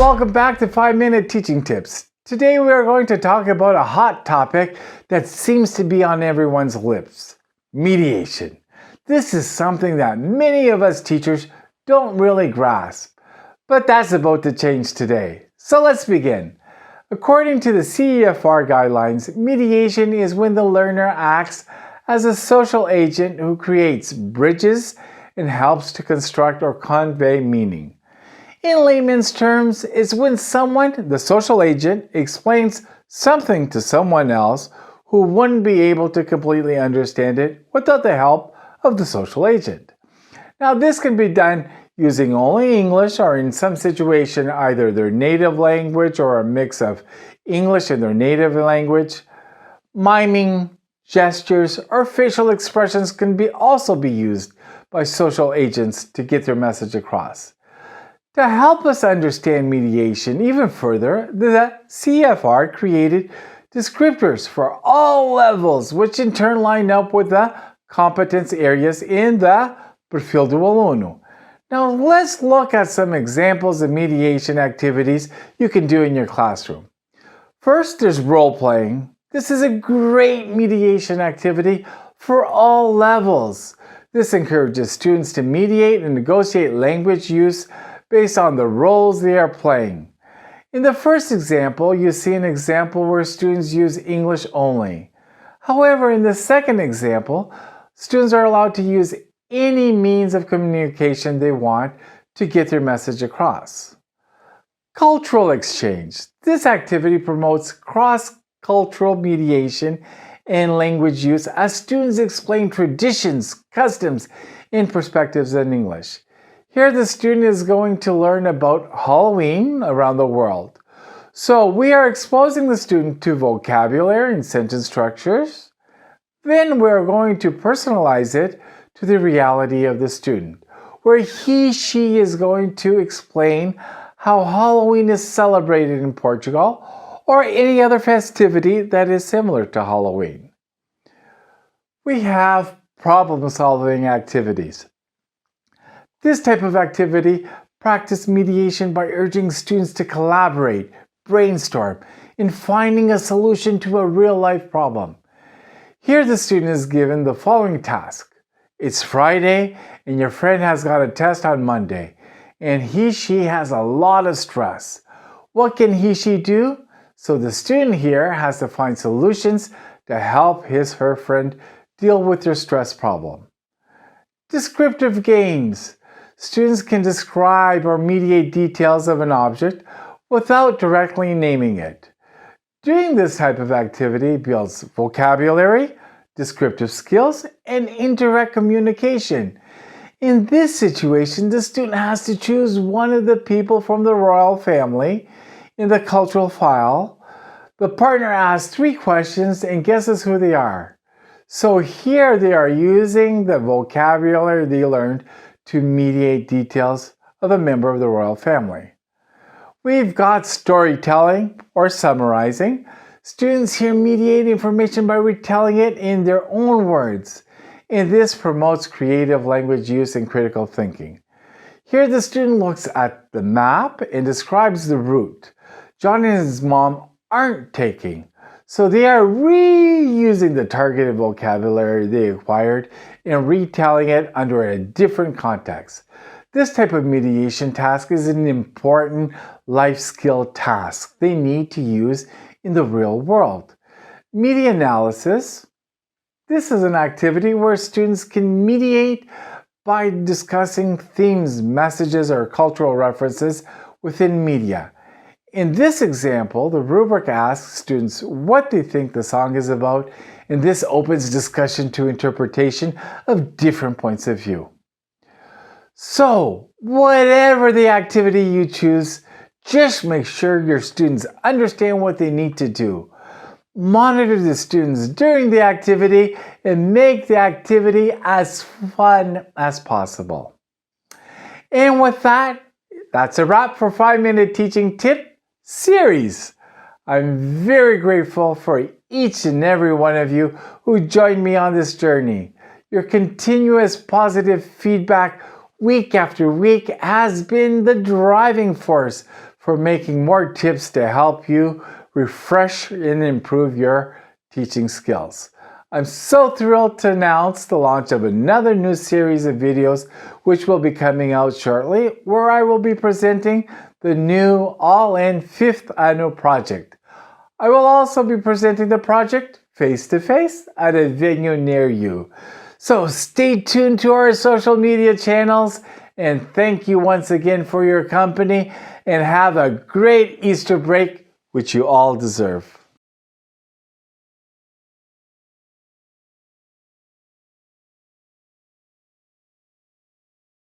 welcome back to 5-Minute Teaching Tips. Today we are going to talk about a hot topic that seems to be on everyone's lips: mediation. This is something that many of us teachers don't really grasp, but that's about to change today. So let's begin. According to the CEFR guidelines, mediation is when the learner acts as a social agent who creates bridges and helps to construct or convey meaning. In layman's terms, it's when someone, the social agent, explains something to someone else who wouldn't be able to completely understand it without the help of the social agent. Now, this can be done using only English, or in some situation either their native language or a mix of English and their native language. Miming, gestures, or facial expressions can also be used by social agents to get their message across. To help us understand mediation even further, the CFR created descriptors for all levels, which in turn line up with the competence areas in the Perfil do Aluno. Now let's look at some examples of mediation activities you can do in your classroom. First, there's role-playing. This is a great mediation activity for all levels. This encourages students to mediate and negotiate language use based on the roles they are playing. In the first example, you see an example where students use English only. However, in the second example, students are allowed to use any means of communication they want to get their message across. Cultural exchange. This activity promotes cross-cultural mediation and language use as students explain traditions, customs, and perspectives in English. Here the student is going to learn about Halloween around the world. So we are exposing the student to vocabulary and sentence structures. Then we're going to personalize it to the reality of the student, where she is going to explain how Halloween is celebrated in Portugal or any other festivity that is similar to Halloween. We have problem-solving activities. This type of activity practices mediation by urging students to collaborate, brainstorm, in finding a solution to a real-life problem. Here the student is given the following task. It's Friday and your friend has got a test on Monday, and she has a lot of stress. What can she do? So the student here has to find solutions to help her friend deal with their stress problem. Descriptive games. Students can describe or mediate details of an object without directly naming it. Doing this type of activity builds vocabulary, descriptive skills, and indirect communication. In this situation, the student has to choose one of the people from the royal family in the cultural file. The partner asks 3 questions and guesses who they are. So here they are using the vocabulary they learned to mediate details of a member of the royal family. We've got storytelling or summarizing. Students here mediate information by retelling it in their own words, and this promotes creative language use and critical thinking. Here the student looks at the map and describes the route John and his mom aren't taking, so they are reusing the targeted vocabulary they acquired and retelling it under a different context. This type of mediation task is an important life skill task they need to use in the real world. Media analysis. This is an activity where students can mediate by discussing themes, messages, or cultural references within media. In this example, the rubric asks students what they think the song is about, and this opens discussion to interpretation of different points of view. So, whatever the activity you choose, just make sure your students understand what they need to do. Monitor the students during the activity and make the activity as fun as possible. And with that, that's a wrap for 5-Minute Teaching Tip series. I'm very grateful for each and every one of you who joined me on this journey. Your continuous positive feedback week after week has been the driving force for making more tips to help you refresh and improve your teaching skills. I'm so thrilled to announce the launch of another new series of videos which will be coming out shortly, where I will be presenting the new all-in 5th annual project. I will also be presenting the project face-to-face at a venue near you. So stay tuned to our social media channels, and thank you once again for your company, and have a great Easter break, which you all deserve.